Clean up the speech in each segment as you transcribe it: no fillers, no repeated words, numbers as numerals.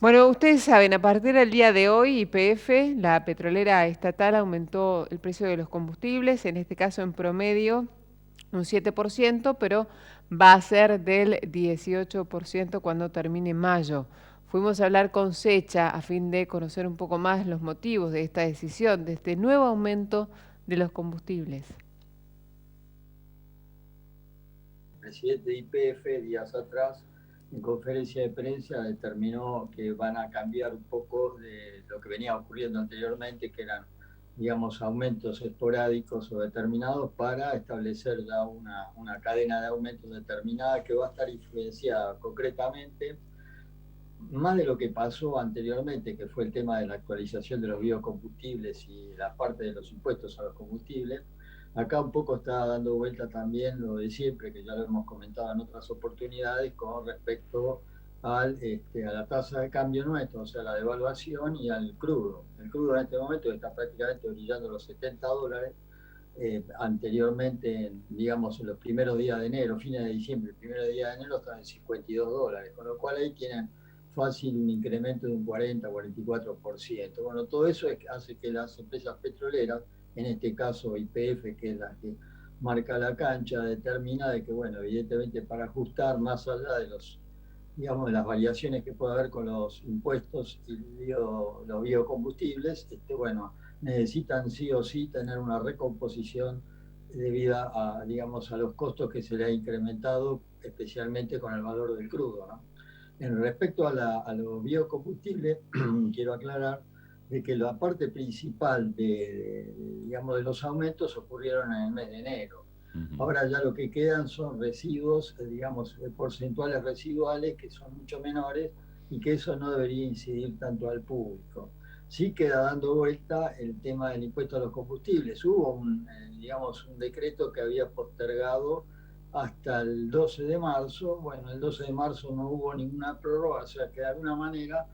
Bueno, ustedes saben, a partir del día de hoy, YPF, la petrolera estatal, aumentó el precio de los combustibles, en este caso en promedio un 7%, pero va a ser del 18% cuando termine mayo. Fuimos a hablar con Secha a fin de conocer un poco más los motivos de esta decisión, de este nuevo aumento de los combustibles. El presidente de YPF días atrás, en conferencia de prensa, determinó que van a cambiar un poco de lo que venía ocurriendo anteriormente, que eran, digamos, aumentos esporádicos o determinados, para establecer ya una cadena de aumentos determinada que va a estar influenciada concretamente más de lo que pasó anteriormente, que fue el tema de la actualización de los biocombustibles y la parte de los impuestos a los combustibles. Acá un poco está dando vuelta también lo de siempre, que ya lo hemos comentado en otras oportunidades, con respecto a la tasa de cambio nuestro, o sea, la devaluación y al crudo. El crudo en este momento está prácticamente brillando los $70. Anteriormente, digamos, en los primeros días de enero, fines de diciembre, el primer día de enero estaban en $52, con lo cual ahí tienen fácil un incremento de un 40-44%. Bueno, todo eso hace que las empresas petroleras, en este caso YPF, que es la que marca la cancha, determina de que, bueno, evidentemente para ajustar más allá de los, digamos, de las variaciones que puede haber con los impuestos y los biocombustibles, bueno, necesitan sí o sí tener una recomposición debido a, digamos, a los costos que se le ha incrementado, especialmente con el valor del crudo, ¿no? En respecto a los biocombustibles, quiero aclarar de que la parte principal digamos, de los aumentos ocurrieron en el mes de enero. Ujú. Ahora ya lo que quedan son residuos, digamos, porcentuales residuales que son mucho menores y que eso no debería incidir tanto al público. Sí queda dando vuelta el tema del impuesto a los combustibles. Hubo digamos, un decreto que había postergado hasta el 12 de marzo. Bueno, el 12 de marzo no hubo ninguna prórroga, o sea que de alguna manera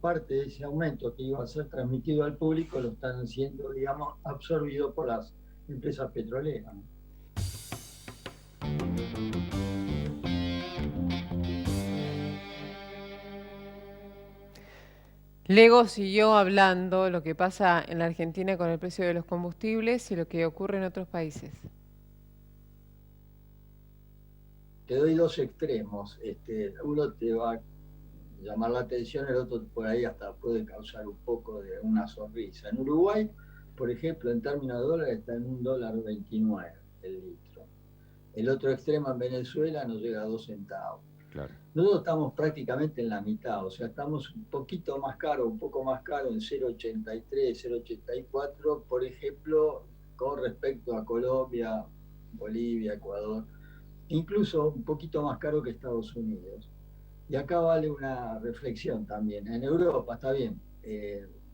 parte de ese aumento que iba a ser transmitido al público lo están siendo, digamos, absorbido por las empresas petroleras, ¿no? Lego siguió hablando lo que pasa en la Argentina con el precio de los combustibles y lo que ocurre en otros países. Te doy dos extremos. Uno te va a llamar la atención, el otro por ahí hasta puede causar un poco de una sonrisa. En Uruguay, por ejemplo, en términos de dólares, está en $1,29 el litro. El otro extremo en Venezuela nos llega a 2 centavos. Claro. Nosotros estamos prácticamente en la mitad, o sea, estamos un poquito más caro, un poco más caro en 0,83, 0,84, por ejemplo, con respecto a Colombia, Bolivia, Ecuador, incluso un poquito más caro que Estados Unidos. Y acá vale una reflexión también. En Europa está bien,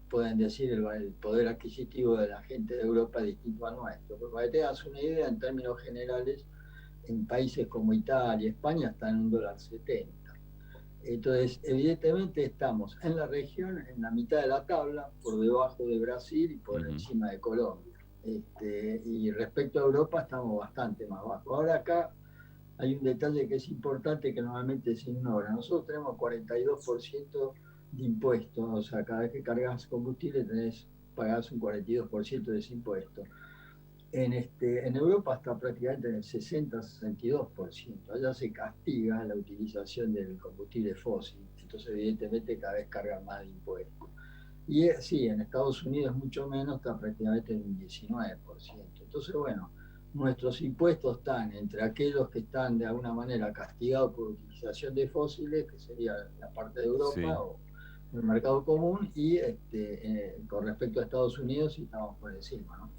pueden decir el poder adquisitivo de la gente de Europa es distinto al nuestro, pero para que te das una idea, en términos generales, en países como Italia, España están en $1,70. Entonces, evidentemente estamos en la región, en la mitad de la tabla, por debajo de Brasil y por Ujú. encima de Colombia. Y respecto a Europa estamos bastante más bajo. Ahora acá hay un detalle que es importante que normalmente se ignora. Nosotros tenemos 42% de impuestos, o sea, cada vez que cargas combustible pagás un 42% de ese impuesto. En Europa está prácticamente en el 60-62%. Allá se castiga la utilización del combustible fósil. Entonces, evidentemente, cada vez cargan más de impuestos. Y sí, en Estados Unidos mucho menos, está prácticamente en un 19%. Entonces, bueno, nuestros impuestos están entre aquellos que están de alguna manera castigados por utilización de fósiles, que sería la parte de Sí. Europa o el mercado común, y con respecto a Estados Unidos, sí estamos por encima, ¿no?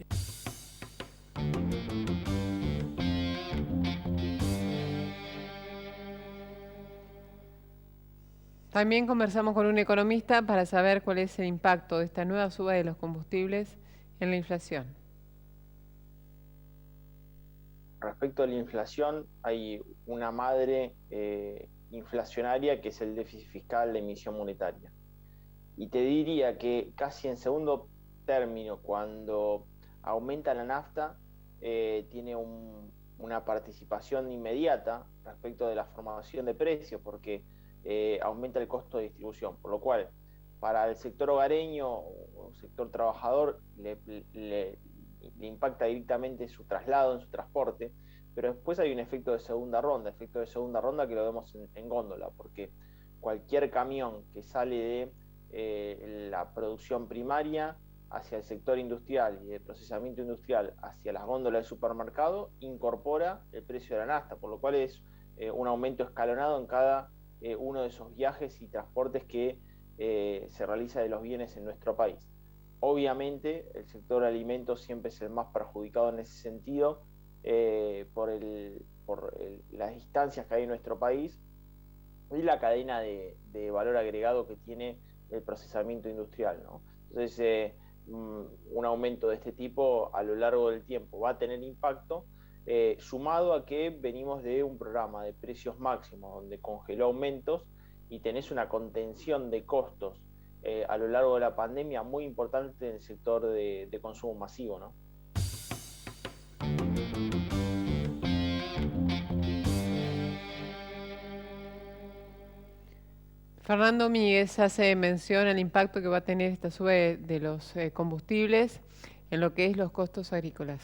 También conversamos con un economista para saber cuál es el impacto de esta nueva suba de los combustibles en la inflación. Respecto a la inflación, hay una madre inflacionaria que es el déficit fiscal, la emisión monetaria. Y te diría que casi en segundo término, cuando aumenta la nafta, tiene una participación inmediata respecto de la formación de precios, porque aumenta el costo de distribución, por lo cual para el sector hogareño o sector trabajador le impacta directamente su traslado, en su transporte, pero después hay un efecto de segunda ronda que lo vemos en góndola, porque cualquier camión que sale de la producción primaria hacia el sector industrial y de procesamiento industrial hacia las góndolas del supermercado incorpora el precio de la nafta, por lo cual es un aumento escalonado en cada uno de esos viajes y transportes que se realiza de los bienes en nuestro país. Obviamente el sector alimentos siempre es el más perjudicado en ese sentido por las distancias que hay en nuestro país y la cadena de valor agregado que tiene el procesamiento industrial, ¿no? Entonces, un aumento de este tipo a lo largo del tiempo va a tener impacto, sumado a que venimos de un programa de precios máximos donde congeló aumentos y tenés una contención de costos a lo largo de la pandemia muy importante en el sector de consumo masivo, ¿no? Fernando Míguez hace mención al impacto que va a tener esta sube de los combustibles en lo que es los costos agrícolas.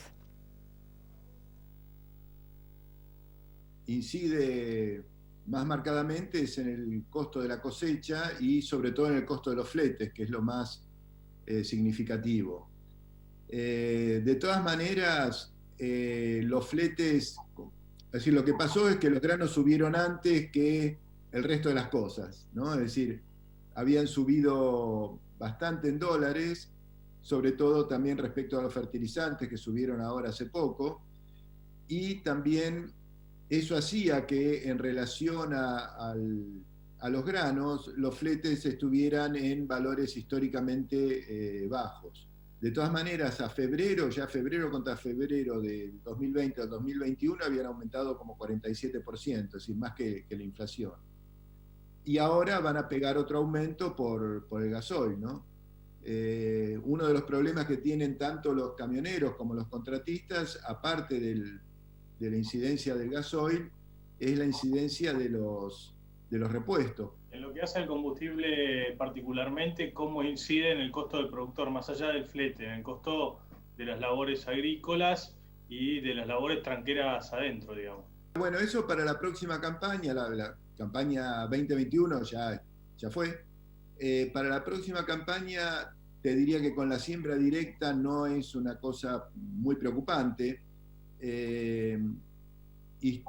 Incide más marcadamente es en el costo de la cosecha y sobre todo en el costo de los fletes, que es lo más significativo. De todas maneras, los fletes, es decir, lo que pasó es que los granos subieron antes que el resto de las cosas, ¿no? Es decir, habían subido bastante en dólares, sobre todo también respecto a los fertilizantes que subieron ahora hace poco, y también eso hacía que en relación a los granos, los fletes estuvieran en valores históricamente bajos. De todas maneras, a febrero, ya febrero contra febrero de 2020 al 2021 habían aumentado como 47%, es decir, más que la inflación. Y ahora van a pegar otro aumento por el gasoil, ¿no? Uno de los problemas que tienen tanto los camioneros como los contratistas, aparte de la incidencia del gasoil, es la incidencia de los repuestos. En lo que hace al combustible particularmente, ¿cómo incide en el costo del productor, más allá del flete, en el costo de las labores agrícolas y de las labores tranqueras adentro, digamos? Bueno, eso para la próxima campaña, la campaña 2021 ya fue. Para la próxima campaña te diría que con la siembra directa no es una cosa muy preocupante. Y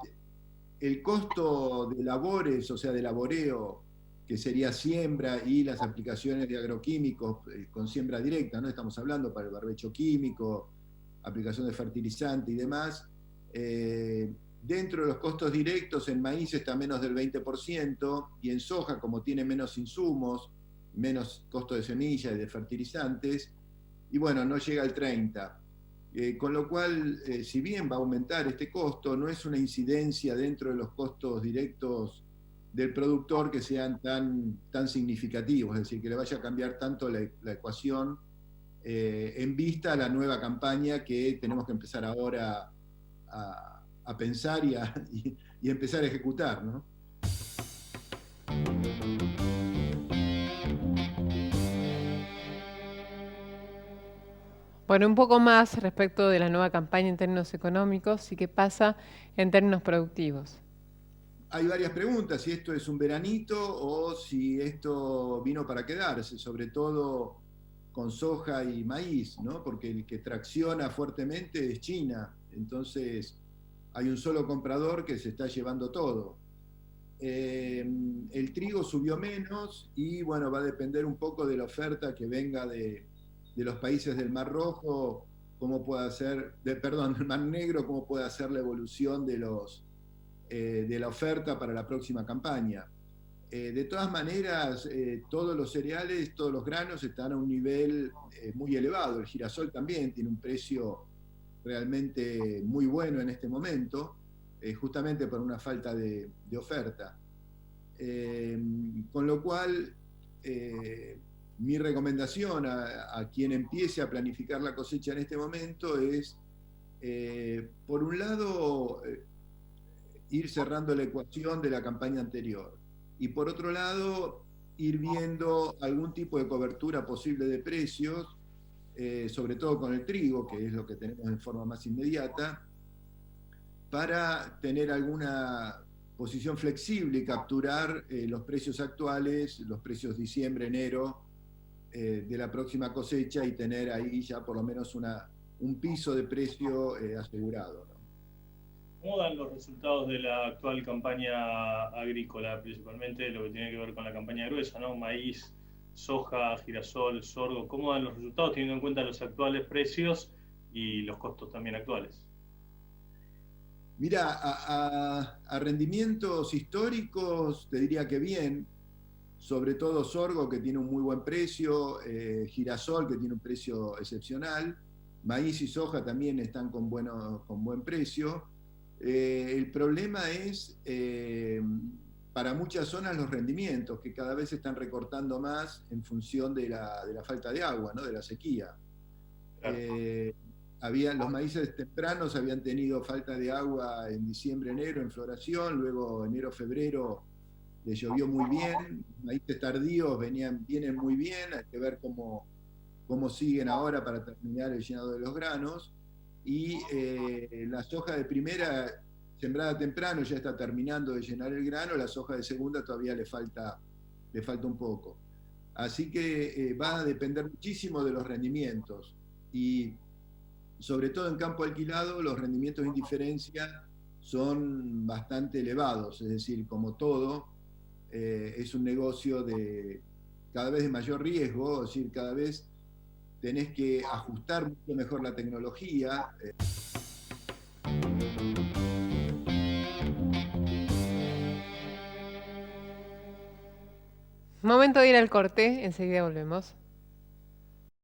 el costo de labores, o sea, de laboreo, que sería siembra y las aplicaciones de agroquímicos con siembra directa, ¿no? Estamos hablando para el barbecho químico, aplicación de fertilizante y demás. Dentro de los costos directos, en maíz está menos del 20% y en soja, como tiene menos insumos, menos costo de semilla y de fertilizantes, y bueno, no llega al 30%. Con lo cual, si bien va a aumentar este costo, no es una incidencia dentro de los costos directos del productor que sean tan significativos, es decir, que le vaya a cambiar tanto la ecuación en vista a la nueva campaña que tenemos que empezar ahora a pensar y empezar a ejecutar, ¿no? Bueno, un poco más respecto de la nueva campaña en términos económicos y qué pasa en términos productivos. Hay varias preguntas, si esto es un veranito o si esto vino para quedarse, sobre todo con soja y maíz, ¿no? Porque el que tracciona fuertemente es China, entonces hay un solo comprador que se está llevando todo. El trigo subió menos y bueno, va a depender un poco de la oferta que venga de los países del Mar Rojo, cómo puede hacer, del Mar Negro, cómo puede hacer la evolución de la oferta para la próxima campaña. De todas maneras, todos los cereales, todos los granos están a un nivel muy elevado. El girasol también tiene un precio realmente muy bueno en este momento, justamente por una falta de oferta. Con lo cual, mi recomendación a quien empiece a planificar la cosecha en este momento es, por un lado, ir cerrando la ecuación de la campaña anterior y por otro lado ir viendo algún tipo de cobertura posible de precios, sobre todo con el trigo, que es lo que tenemos en forma más inmediata, para tener alguna posición flexible y capturar los precios actuales, los precios diciembre, enero de la próxima cosecha, y tener ahí ya por lo menos un piso de precio asegurado, ¿no? ¿Cómo dan los resultados de la actual campaña agrícola, principalmente lo que tiene que ver con la campaña gruesa, ¿no? Maíz, soja, girasol, sorgo. ¿Cómo dan los resultados teniendo en cuenta los actuales precios y los costos también actuales? Mira, a rendimientos históricos te diría que bien, sobre todo sorgo, que tiene un muy buen precio, girasol, que tiene un precio excepcional, maíz y soja también están con buen precio. El problema es, para muchas zonas, los rendimientos, que cada vez se están recortando más en función de la falta de agua, ¿no? De la sequía. Claro. Los maíces tempranos habían tenido falta de agua en diciembre, enero, en floración, luego enero, febrero les llovió muy bien, los maíces tardíos vienen muy bien, hay que ver cómo siguen ahora para terminar el llenado de los granos, y la soja de primera, sembrada temprano, ya está terminando de llenar el grano, la soja de segunda todavía le falta un poco. Así que va a depender muchísimo de los rendimientos, y sobre todo en campo alquilado los rendimientos de indiferencia son bastante elevados, es decir, como todo, es un negocio de cada vez de mayor riesgo, es decir, cada vez tenés que ajustar mucho mejor la tecnología. Momento de ir al corte, enseguida volvemos.